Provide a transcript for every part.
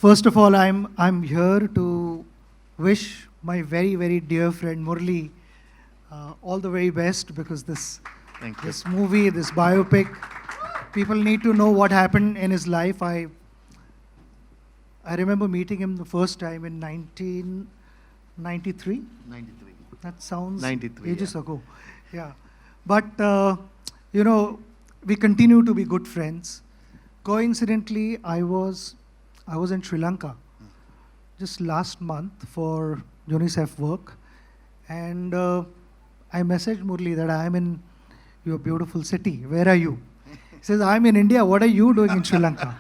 First of all, I'm here to wish my very very dear friend Murli all the very best because Thank you. this movie, this biopic, people need to know what happened in his life. I remember meeting him the first time in 1993. 93. That sounds 93, ages yeah. ago. Yeah. But, you know, we continue to be good friends. Coincidentally, I was in Sri Lanka just last month for UNICEF work. And I messaged Murli that I am in your beautiful city. Where are you? He says, I'm in India. What are you doing in Sri Lanka?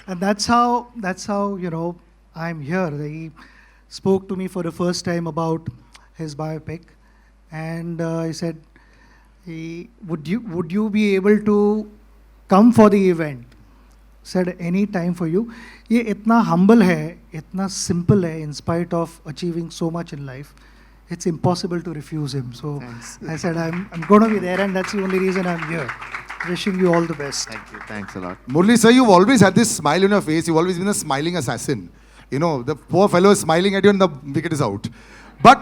And that's how, you know, I'm here. He spoke to me for the first time about his biopic. And he said, would you be able to come for the event? Said, any time for you. ये इतना humble है, इतना simple है, in spite of achieving so much in life, it's impossible to refuse him. So Thanks. I said, I'm going to be there, and that's the only reason I'm here. Wishing you all the best. Thank you. Thanks a lot. Murli sir, you've always had this smile on your face. You've always been a smiling assassin. You know, the poor fellow is smiling at you and the wicket is out. But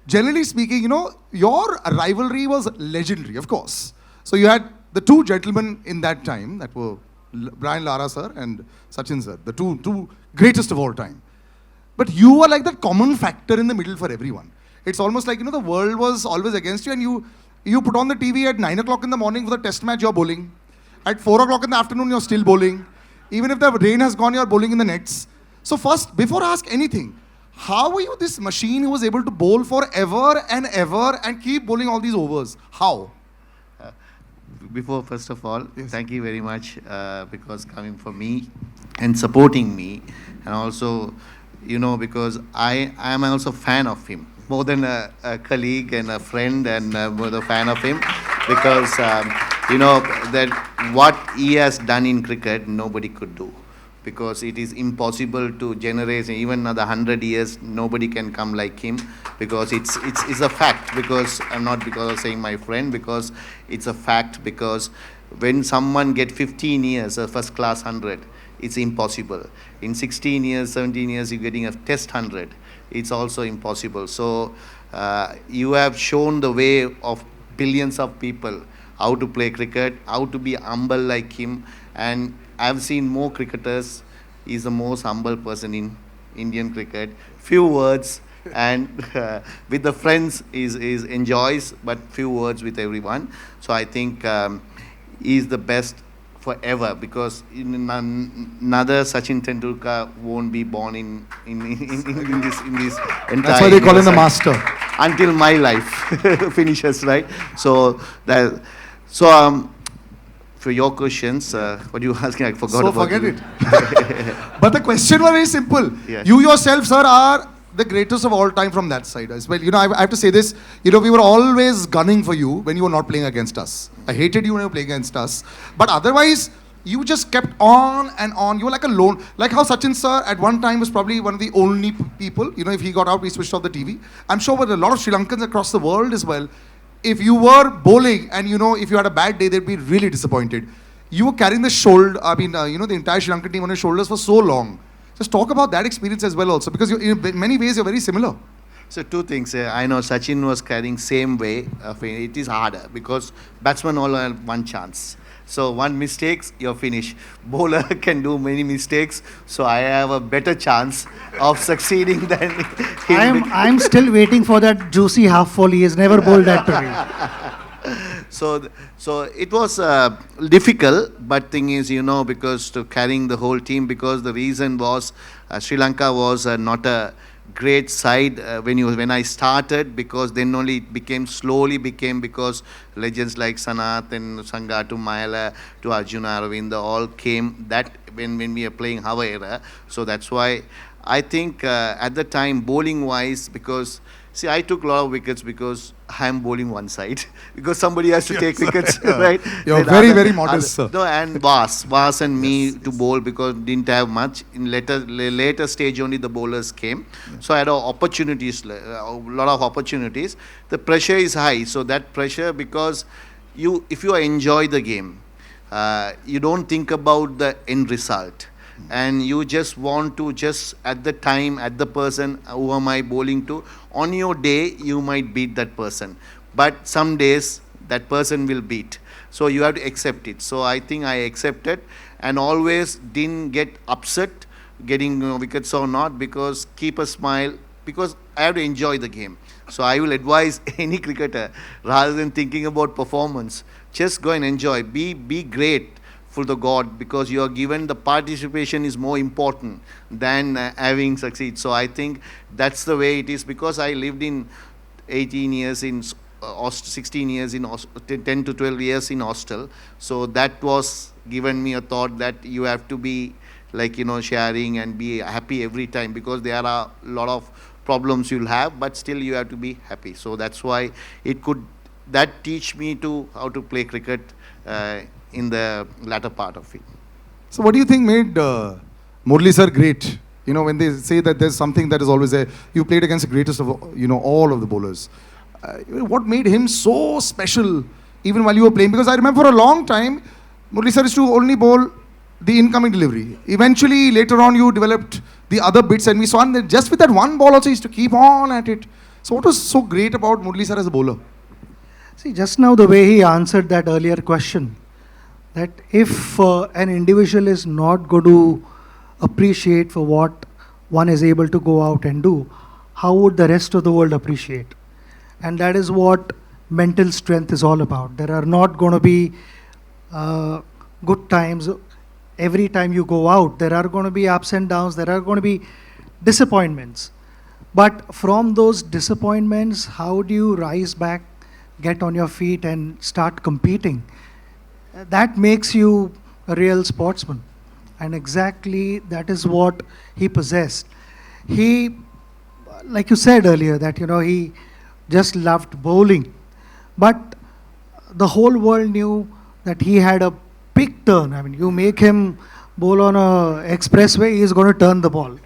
generally speaking, you know, your rivalry was legendary, of course. So you had the two gentlemen in that time that were Brian Lara sir and Sachin sir, the two greatest of all time. But you were like that common factor in the middle for everyone. It's almost like, you know, the world was always against you, and you put on the TV at 9 o'clock in the morning for the test match, you're bowling. At 4 o'clock in the afternoon, you're still bowling. Even if the rain has gone, you're bowling in the nets. So first, before I ask anything, how were you this machine who was able to bowl forever and ever and keep bowling all these overs? How? Before, first of all, Yes. thank you very much because coming for me and supporting me, and also, you know, because I am also fan of him more than a colleague and a friend, and more the fan of him because you know that what he has done in cricket nobody could do, because it is impossible to generate even another 100 years nobody can come like him, because it's a fact, because I'm not because of saying my friend, because it's a fact, because when someone get 15 years a first class 100, it's impossible. In 16 years 17 years you're getting a test 100, it's also impossible. So you have shown the way of billions of people how to play cricket, how to be humble like him, and I've seen more cricketers. He's the most humble person in Indian cricket. Few words, and with the friends is enjoys, but few words with everyone. So I think he's the best forever, because another Sachin Tendulkar won't be born in this entire. That's why they call him the universe master. until my life finishes, right? So for your questions, what you asking, I forgot So about forget you. it. But the question was very simple. Yes. You yourself, sir, are the greatest of all time from that side as well. You know, I have to say this. You know, we were always gunning for you when you were not playing against us. I hated you when you were playing against us. But otherwise, you just kept on and on. You were like a lone, like how Sachin sir at one time was probably one of the only people. You know, if he got out, we switched off the TV. I'm sure with a lot of Sri Lankans across the world as well, if you were bowling and, you know, if you had a bad day, they'd be really disappointed. You were carrying the shoulder, you know, the entire Sri Lankan team on your shoulders for so long. Just talk about that experience as well also, because in many ways you're very similar. So two things. I know Sachin was carrying same way. It is harder because batsmen all have one chance. So one mistakes, you're finished. Bowler can do many mistakes, so I have a better chance of succeeding than him. I'm still waiting for that juicy half volley. He has never bowled that to me. So it was difficult, but thing is, you know, because to carrying the whole team, because the reason was Sri Lanka was not a great side when I started, because then only it slowly became because legends like Sanath and Sangha to Mayala to Arjuna Aravinda all came that when we were playing our era. So that's why I think at the time bowling wise, because see, I took a lot of wickets because I am bowling one side because somebody has to take wickets, right? You're Then very modest, sir. No, and Vas and me to bowl because didn't have much. In later stage only the bowlers came. So I had opportunities, a lot of opportunities. The pressure is high, so that pressure, because if you enjoy the game, you don't think about the end result. and you just want to just at the time, at the person who am I bowling to, on your day you might beat that person, but some days that person will beat, so you have to accept it. So I think I accepted and always didn't get upset getting wickets or not, because keep a smile, because I have to enjoy the game. So I will advise any cricketer, rather than thinking about performance, just go and enjoy, be great for the God, because you are given the participation is more important than having succeed. So I think that's the way it is, because I lived in 18 years in 16 years in 10 to 12 years in hostel. So that was given me a thought that you have to be like, sharing and be happy every time, because there are a lot of problems you'll have, but still you have to be happy. So that's why that teach me to how to play cricket in the latter part of it. So what do you think made Murli sir great? When they say that there's something that is always there, you played against the greatest of, all of the bowlers. What made him so special even while you were playing? Because I remember for a long time, Murli sir used to only bowl the incoming delivery. Eventually, later on, you developed the other bits, and we saw that just with that one ball also, he used to keep on at it. So what was so great about Murli sir as a bowler? See, just now the way he answered that earlier question, that if an individual is not going to appreciate for what one is able to go out and do, how would the rest of the world appreciate? And that is what mental strength is all about. There are not going to be good times every time you go out. There are going to be ups and downs. There are going to be disappointments. But from those disappointments, how do you rise back, get on your feet and start competing? That makes you a real sportsman. And exactly that is what he possessed. He, like you said earlier, that he just loved bowling. But the whole world knew that he had a big turn. I mean, you make him bowl on a expressway, he is going to turn the ball.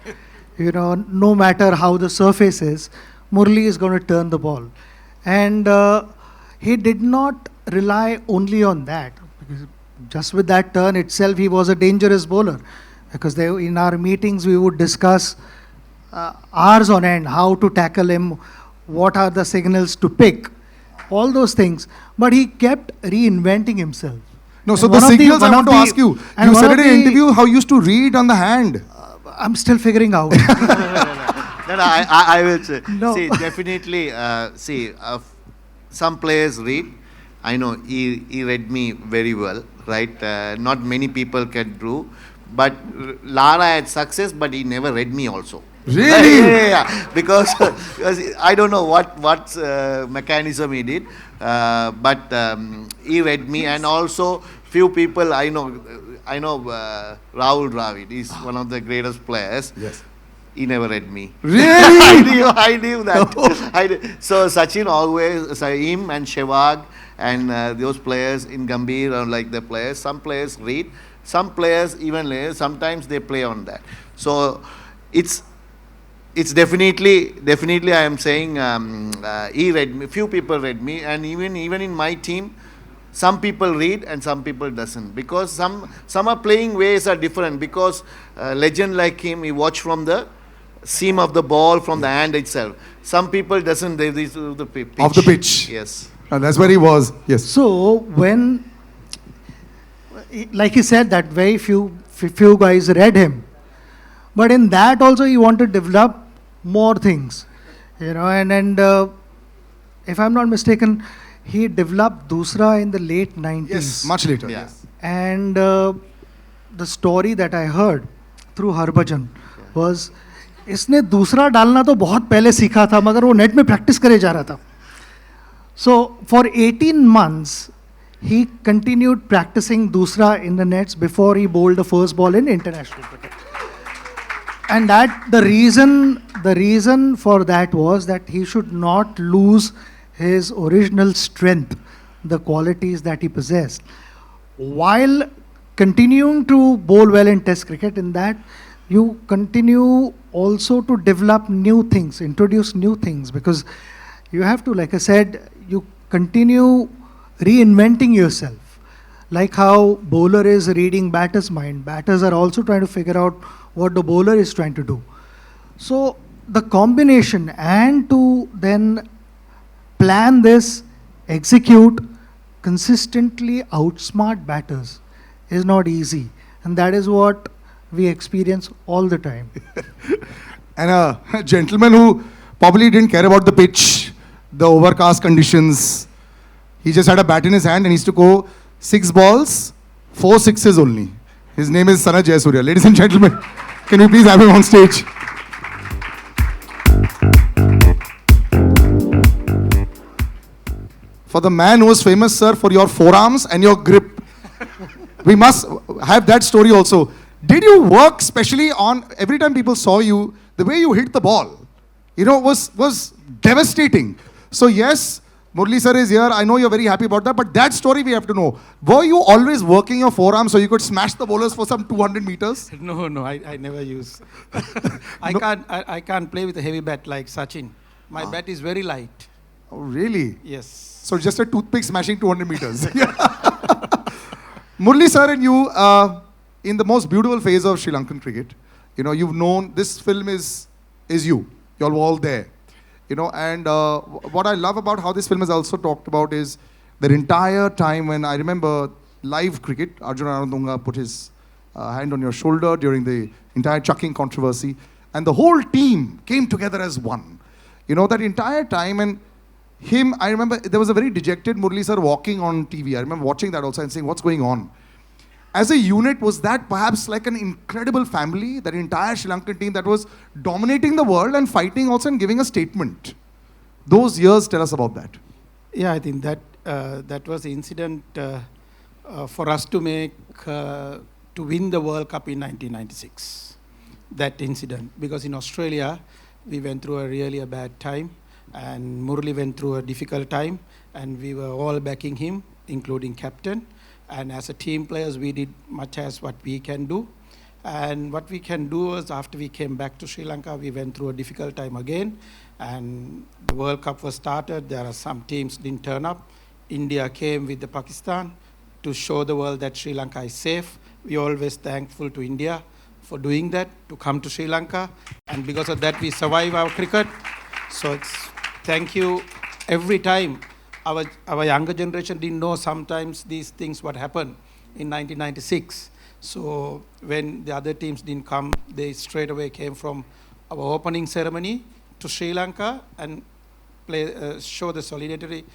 No matter how the surface is, Murli is going to turn the ball. And he did not rely only on that. Because just with that turn itself, he was a dangerous bowler. Because in our meetings, we would discuss hours on end how to tackle him, what are the signals to pick, all those things. But he kept reinventing himself. No, so the signals I want to ask you. You said in an interview how you used to read on the hand. I'm still figuring out. No, I will say. No. See, definitely, some players read. I know he read me very well, right? Not many people can do. But Lara had success, but he never read me also. Really? Yeah. Because I don't know what mechanism he did, but he read me, and also few people I know Rahul Dravid is one of the greatest players. Yes. He never read me. Really? I knew that. So Sachin always, him and Sehwag and those players in Gambhir are like the players. Some players read, some players even sometimes they play on that. So it's definitely I am saying he read me. Few people read me, and even in my team, some people read and some people doesn't, because some are playing ways are different. Because legend like him, he watch from the seam of the ball, from the hand itself. Some people doesn't. They do the pitch. Of the pitch. Yes. And that's where he was. Yes. So when, like he said, that very few guys read him, but in that also he wanted to develop more things, and if I'm not mistaken, he developed Dusra in the late 90s. Yes, much later. Yeah. Yes. And the story that I heard through Harbhajan was, इसने दूसरा डालना तो बहुत पहले सीखा था, मगर वो नेट में प्रैक्टिस करे जा रहा था. So for 18 months, he continued practicing Dusra in the nets before he bowled the first ball in international cricket. And that the reason for that was that he should not lose his original strength, the qualities that he possessed, while continuing to bowl well in Test cricket. In that, you continue also to develop new things, introduce new things, because you have to, like I said, you continue reinventing yourself. Like how bowler is reading batter's mind, batters are also trying to figure out what the bowler is trying to do. So the combination and to then plan this, execute, consistently outsmart batters is not easy. And that is what we experience all the time. And a gentleman who probably didn't care about the pitch, the overcast conditions. He just had a bat in his hand and he used to go 6 balls, 4 sixes only. His name is Sanat Jayasuriya. Ladies and gentlemen, can we please have him on stage? For the man who was famous, sir, for your forearms and your grip. We must have that story also. Did you work specially on, every time people saw you, the way you hit the ball, was devastating. So yes, Murli sir is here. I know you're very happy about that, but that story we have to know. Were you always working your forearms so you could smash the bowlers for some 200 meters? No, I never use. No. I can't play with a heavy bat like Sachin. My bat is very light. Oh, really? Yes. So just a toothpick smashing 200 meters. Murli sir and you, in the most beautiful phase of Sri Lankan cricket, you've known this film is you. You're all there. And what I love about how this film is also talked about is the entire time when I remember live cricket, Arjuna Anandunga put his hand on your shoulder during the entire chucking controversy, and the whole team came together as one. That entire time, and him, I remember there was a very dejected Murli sir walking on TV. I remember watching that also and saying, what's going on? As a unit, was that perhaps like an incredible family, that entire Sri Lankan team that was dominating the world and fighting also and giving a statement? Those years, tell us about that. Yeah, I think that was the incident for us to make, to win the World Cup in 1996. That incident. Because in Australia, we went through a bad time. And Murli went through a difficult time, and we were all backing him, including captain. And as a team players, we did much as what we can do. And what we can do was, after we came back to Sri Lanka, we went through a difficult time again. And the World Cup was started. There are some teams didn't turn up. India came with the Pakistan to show the world that Sri Lanka is safe. We are always thankful to India for doing that, to come to Sri Lanka. And because of that, we survive our cricket. So it's thank you. Every time our younger generation didn't know sometimes these things what happened in 1996. So when the other teams didn't come, they straight away came from our opening ceremony to Sri Lanka and show the solidarity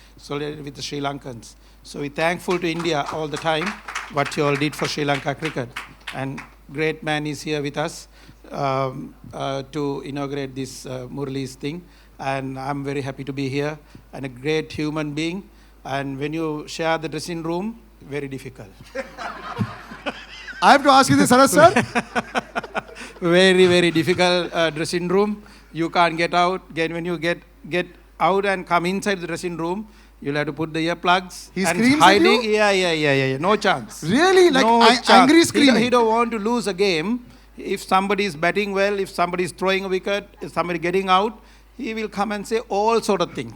with the Sri Lankans. So we're thankful to India all the time what you all did for Sri Lanka cricket. And great man is here with us to inaugurate this Murli's thing. And I'm very happy to be here, and a great human being. And when you share the dressing room, very difficult. I have to ask you this, Sanat sir. Very, very difficult dressing room. You can't get out. Again, when you get out and come inside the dressing room, you'll have to put the earplugs. He and screams hiding. at you? Yeah. No chance. Really? Like No chance. angry screaming? He don't want to lose a game. If somebody is batting well, if somebody is throwing a wicket, if somebody getting out, he will come and say all sort of things.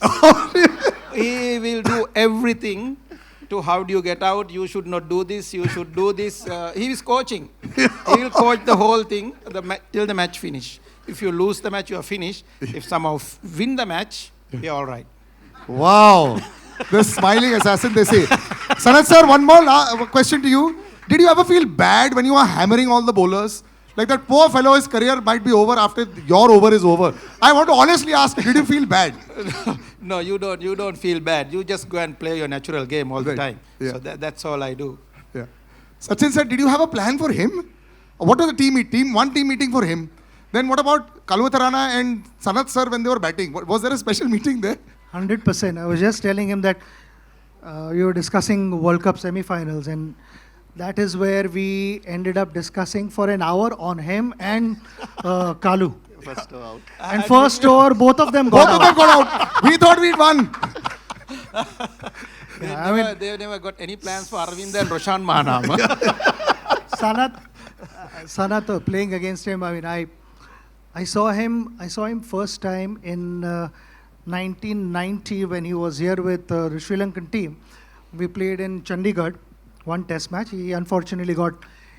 He will do everything to how do you get out, you should not do this, you should do this. He is coaching. He will coach the whole thing till the match finish. If you lose the match, you are finished. If somehow win the match, you're all right. Wow. The smiling assassin, they say. Sanat sir, one more question to you. Did you ever feel bad when you were hammering all the bowlers? Like that poor fellow, his career might be over after your over is over. I want to honestly ask, did you feel bad? No, you don't feel bad. You just go and play your natural game all the Right. time. Yeah. So that's all I do. Yeah. Sachin sir, did you have a plan for him? What was the team meeting for him? Then what about Kalwatarana and Sanat sir when they were batting? Was there a special meeting there? 100%. I was just telling him that you were discussing World Cup semi-finals, and that is where we ended up discussing for an hour on him and Kalu. First out. And first over, both of them got Both of them got out. We thought we'd won. They never got any plans for Arvind and Roshan Mahanam. Sanat playing against him. I saw him first time in 1990 when he was here with the Sri Lankan team. We played in Chandigarh, one test match. He unfortunately got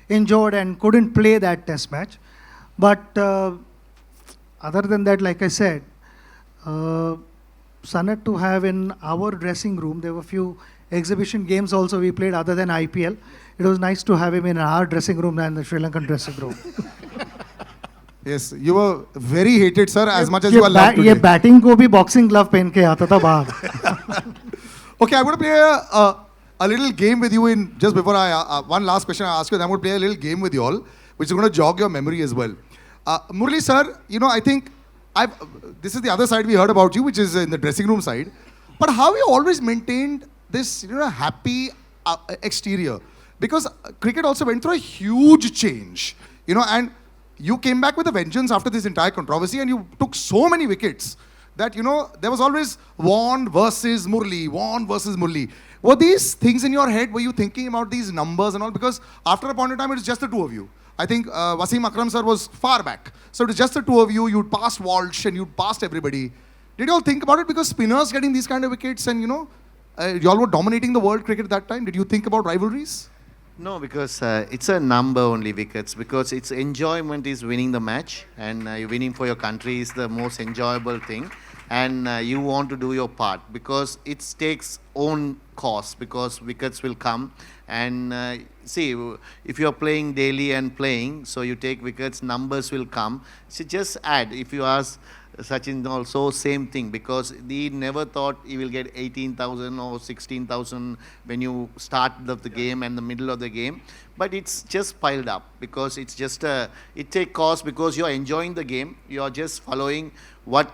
injured and couldn't play that test match. But other than that, like I said, Sanat to have in our dressing room, there were few exhibition games also we played other than IPL. It was nice to have him in our dressing room than the Sri Lankan dressing room. Yes, you were very hated, sir, as much as you are loved ये today. Batting को भी boxing glove पहन के आता था बाहर. Okay, I'm going to play a little game with you in just before one last question I ask you. I'm going to play a little game with you all, which is going to jog your memory as well. Murli sir, I think this is the other side we heard about you, which is in the dressing room side. But how you always maintained this, happy exterior? Because cricket also went through a huge change, and you came back with a vengeance after this entire controversy, and you took so many wickets that, there was always Warne versus Murli. Were these things in your head? Were you thinking about these numbers and all? Because after a point in time, it was just the two of you. I think Wasim Akram sir was far back. So it was just the two of you. You'd passed Walsh and you'd passed everybody. Did you all think about it? Because spinners getting these kind of wickets and, you all were dominating the world cricket at that time. Did you think about rivalries? No, because it's a number only wickets. Because its enjoyment is winning the match, and winning for your country is the most enjoyable thing. And you want to do your part because it takes own cost, because wickets will come. And see, if you are playing daily and playing, so you take wickets, numbers will come. So just add. If you ask Sachin also, same thing, because he never thought he will get 18,000 or 16,000 when you start of the game and the middle of the game. But it's just piled up because it's just it take cost, because you're enjoying the game. You're just following what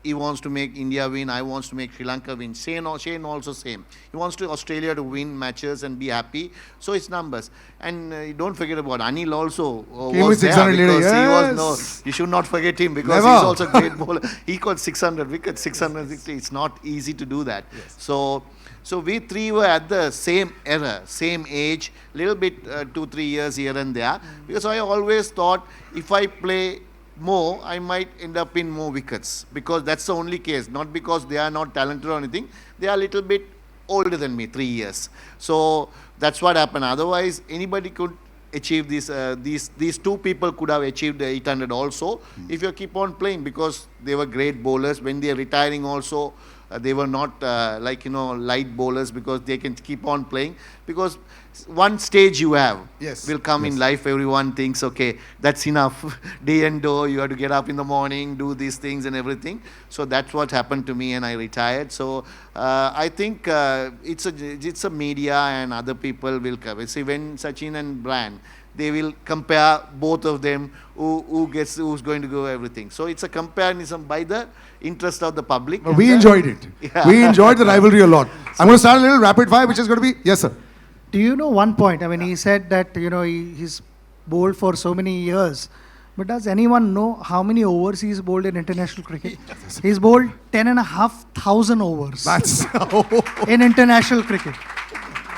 he wants to make India win. I wants to make Sri Lanka win. Shane also same. He wants to Australia to win matches and be happy. So it's numbers. And don't forget about Anil also was there, because he was you should not forget him, because he's also a great bowler. He got 600 wickets, 660. It's not easy to do that. Yes. So we three were at the same era, same age, little bit 2-3 years here and there. Because I always thought if I play more, I might end up in more wickets, because that's the only case. Not because they are not talented or anything. They are a little bit older than me, 3 years. So that's what happened. Otherwise, anybody could achieve this. These two people could have achieved 800 also if you keep on playing, because they were great bowlers. When they are retiring also, they were not light bowlers, because they can keep on playing. Because one stage you have will come in life. Everyone thinks, okay, that's enough. Day and day, you have to get up in the morning, do these things and everything. So that's what happened to me, and I retired. So I think it's a media and other people will cover. See, when Sachin and Brian, they will compare both of them, who's going to go everything. So it's a comparison by the interest of the public. But we enjoyed it. Yeah. We enjoyed the rivalry a lot. I'm going to start a little rapid fire, which is going to be, yes sir. Do you know one point? I mean, he said that, he's bowled for so many years. But does anyone know how many overs he's bowled in international cricket? He's bowled 10,500 overs. That's in international cricket.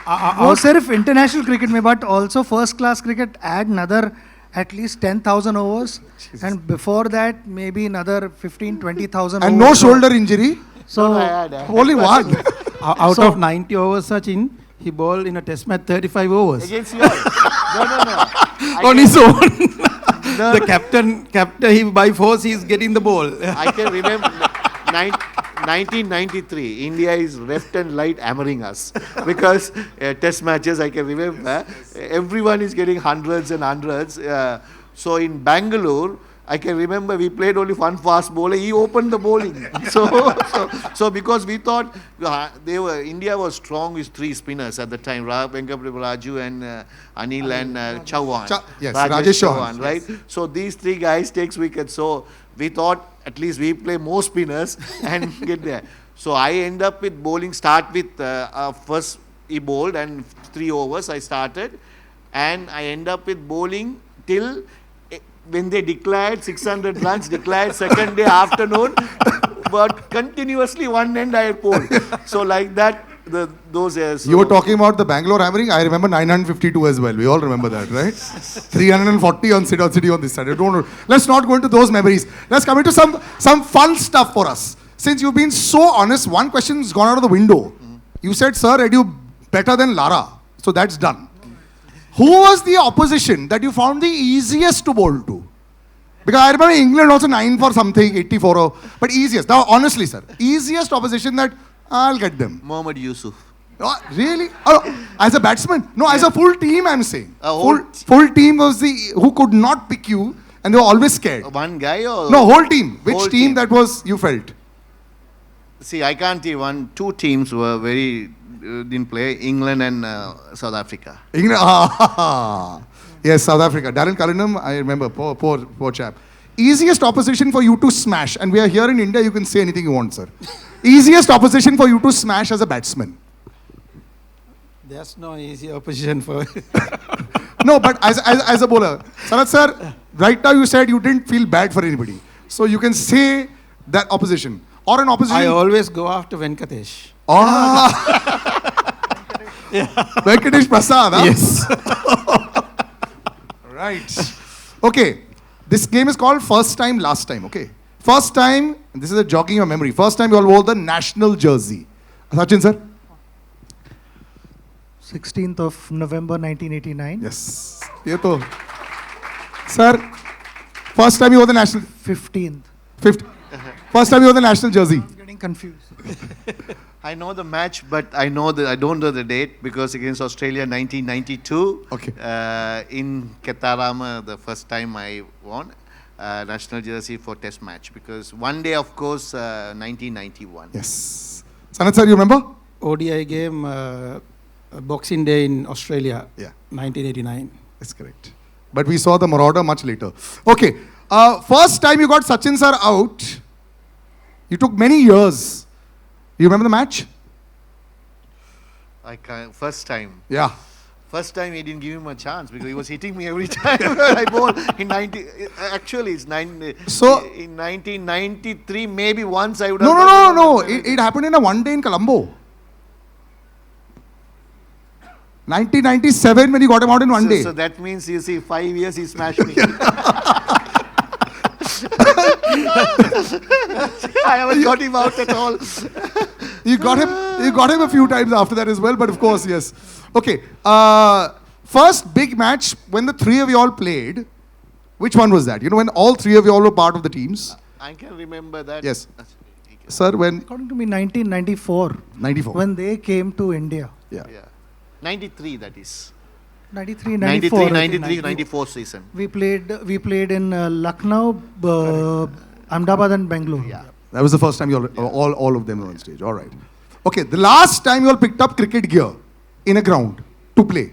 No, sirf international cricket mein, but also first class cricket, add another at least 10,000 overs. Jesus. And before that, maybe another 15,000-20,000 and overs. no shoulder injury? So, only one. Out of 90 overs, Sachin, he bowled in a test match 35 overs. Against you all. No. On his own. The captain, he by force, he is getting the ball. I can remember 1993, India is left and right hammering us, because test matches, I can remember, everyone is getting hundreds and hundreds. So in Bangalore, I can remember we played only one fast bowler. He opened the bowling. So because we thought India was strong with 3 spinners at the time: Raju and Anil and Chauhan. Rajesh Chauhan, right? Yes. So these 3 guys takes wickets. So we thought at least we play more spinners and get there. So I end up with bowling. Start with first he bowled and 3 overs I started, and I end up with bowling till when they declared 600 runs, declared second day afternoon, but continuously one end I pulled. So like that, those years. You were talking about the Bangalore hammering. I remember 952 as well. We all remember that, right? 340 on Sit Out City on this side. Let's not go into those memories. Let's come into some fun stuff for us. Since you've been so honest, one question's gone out of the window. You said, sir, are you better than Lara? So that's done. Who was the opposition that you found the easiest to bowl to? Because I remember England also 9 for something, 84 or, but easiest. Now, honestly, sir, easiest opposition that I'll get them. Mohammad Yusuf. Oh, really? Oh, as a batsman? No, as a full team, I'm saying. A whole Full team was the who could not pick you, and they were always scared. One guy or? No, whole team. Which Whole team team. that was you felt? See, I can't see one. Two teams were very didn't play. England and South Africa. England. Yes, South Africa. Darren Cullingham, I remember. Poor chap. Easiest opposition for you to smash, and we are here in India. You can say anything you want, sir. Easiest opposition for you to smash as a batsman. There's no easy opposition for. No, but as a bowler, Sanat sir, right now you said you didn't feel bad for anybody, so you can say that opposition or an opposition. I always go after Venkatesh. Venkatesh Prasad. Huh? Yes. Right. Okay. This game is called First Time, Last Time. Okay. First time, this is a jogging your memory. First time you all wore the national jersey. Sachin sir? 16th of November 1989. Yes. Ye to. Sir, first time you wore the national. 15th. First time you wore the national jersey. I'm getting confused. I know the match, but I don't know the date because against Australia 1992. Okay. In Ketarama, the first time I won national jersey for Test match because one day, of course, 1991. Yes. Sanat sir, you remember? ODI game, Boxing Day in Australia, Yeah. 1989. That's correct. But we saw the Marauder much later. Okay. First time you got Sachin sir out, you took many years. You remember the match? I can't, first time. Yeah. First time he didn't give him a chance because he was hitting me every time I bowled. In 90, actually it's So- in 1993 maybe once I would No, have. no, no, no. It happened in a one day in Colombo. 1997 when you got him out in one day. So that means you see 5 years he smashed me. I haven't got him out at all. You got him a few times after that as well, but of course, yes. Okay. First big match when the three of you all played. Which one was that? You know, when all three of you all were part of the teams. I can remember that. Yes. Sir, when According to me, 1994, 94. when they came to India. Yeah. Yeah. 93 that is. 93, 94. 93, I think. 93, 94 season. We played in Lucknow, Ahmedabad and Bangalore. Yeah. That was the first time you all of them were on stage. All right. Okay. The last time you all picked up cricket gear in a ground to play.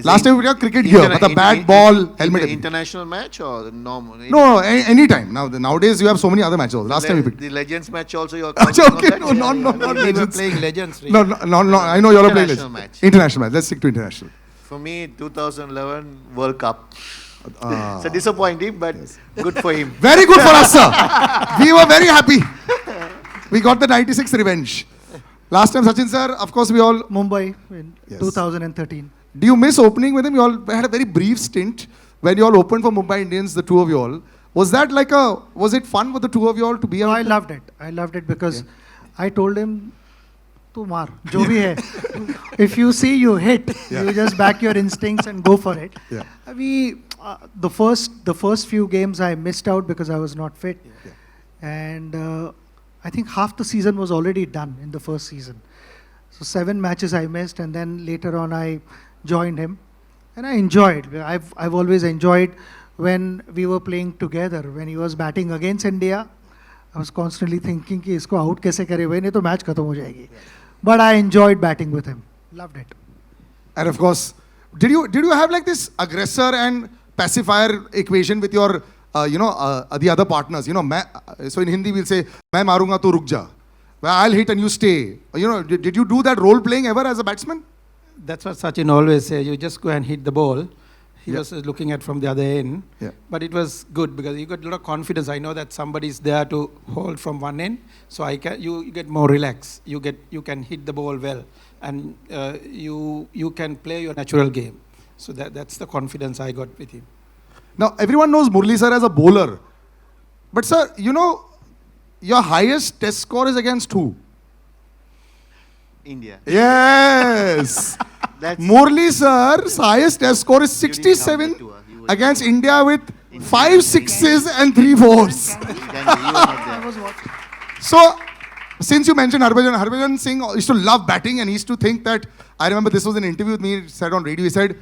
Last time we picked up cricket gear with a bat, ball, helmet. everything. International match or normal? No, any time. Nowadays you have so many other matches. Last time we picked. The Legends match also you are Okay, counting on that? no, not We were Legends. playing Legends. Really. No. I know you're playing International Legends. match. International match. Let's stick to international. For me, 2011 World Cup. Ah. It's a disappointing, but good for him. Very good for us, sir. We were very happy. We got the 96 revenge. Last time, Sachin sir, of course, we all. Mumbai in Yes. 2013. Do you miss opening with him? You all had a very brief stint when you all opened for Mumbai Indians, the two of you all. Was that like was it fun with the two of you all to be No, out I there? loved it. I loved it because I told him, "Tu maar, jo bhi hai. If you see you hit, Yeah. you just back your instincts and go for it." Yeah. The first few games I missed out because I was not fit, and I think half the season was already done in the first season. So 7 matches I missed, and then later on I joined him, and I enjoyed. I've always enjoyed when we were playing together. When he was batting against India, I was constantly thinking कि इसको out कैसे करे भाई नहीं तो match खत्म हो जाएगी. But I enjoyed batting with him. Loved it. And of course, did you have like this aggressor and pacifier equation with your the other partners? You know, so in Hindi we'll say मैं मारूंगा तो रुक जा. Well, I'll hit and you stay. You know, did you do that role playing ever as a batsman? That's what Sachin always says. You just go and hit the ball. He Yeah. was looking at from the other end. Yeah. But it was good because you got a lot of confidence. I know that somebody's there to hold from one end, so you get more relaxed. You can hit the ball well, and you can play your natural game. So that's the confidence I got with him. Now, everyone knows Murli sir as a bowler. But sir, you know, your highest test score is against who? India. Yes. That's Murli sir's highest test score is You didn't count 67 that to her. You were- against India with 5 sixes and 3 fours. you were not there. I was watching. So, since you mentioned Harbhajan Singh used to love batting and he used to think that, I remember this was an interview with me, he said on radio, he said,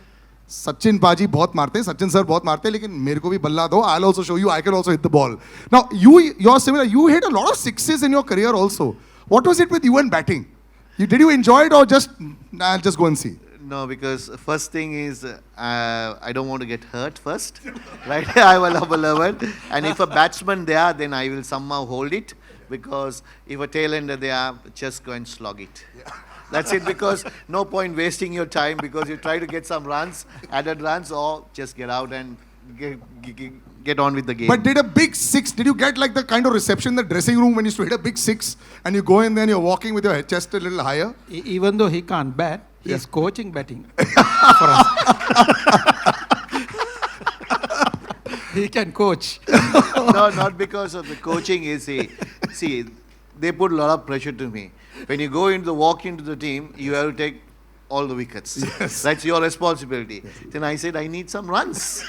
Sachin Paji बहुत मारते हैं, Sachin sir बहुत मारते हैं, लेकिन मेरे को भी बल्ला दो, I'll also show you, I can also hit the ball. Now, you're similar, you hit a lot of sixes in your career also. What was it with you and batting? Did you enjoy it or just, nah, just go and see? No, because first thing is I don't want to get hurt first, right? I will have a level, and if a batsman there, then I will somehow hold it, because if a tailender there, just go and slog it. That's it, because no point wasting your time, because you try to get some runs, added runs, or just get out and get on with the game. But did a big six, did you get like the kind of reception in the dressing room when you used to hit a big six and you go in there and you're walking with your chest a little higher? Even though he can't bat, he's coaching batting for us. He can coach. No, not because of the coaching. See, they put a lot of pressure to me. When you walk into the team, you have to take all the wickets. Yes. That's your responsibility. Yes. Then I said, I need some runs.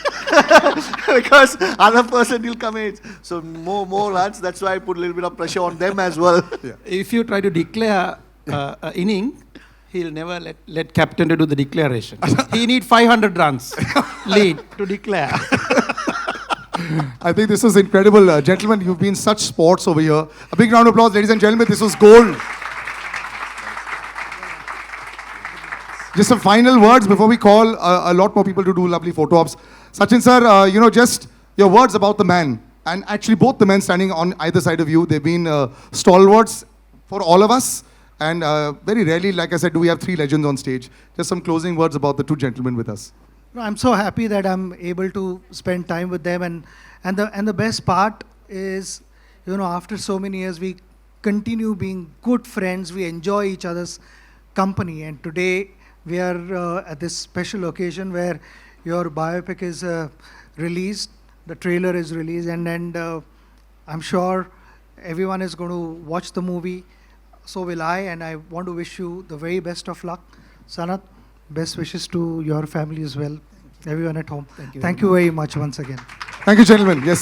Because other person will come in. So more runs. That's why I put a little bit of pressure on them as well. Yeah. If you try to declare an inning, he'll never let captain to do the declaration. He need 500 runs lead to declare. I think this was incredible. Gentlemen, you've been such sports over here. A big round of applause, ladies and gentlemen. This was gold. Just some final words before we call a lot more people to do lovely photo ops. Sachin sir, just your words about the man. And actually both the men standing on either side of you, they've been stalwarts for all of us. And very rarely, like I said, do we have three legends on stage. Just some closing words about the two gentlemen with us. No, I'm so happy that I'm able to spend time with them, and the best part is, after so many years, we continue being good friends. We enjoy each other's company, and today we are at this special occasion where your biopic is released, the trailer is released, and I'm sure everyone is going to watch the movie. So will I, and I want to wish you the very best of luck, Sanat. Best wishes to your family as well, everyone at home. Thank you very much once again. Thank you, gentlemen. Yes.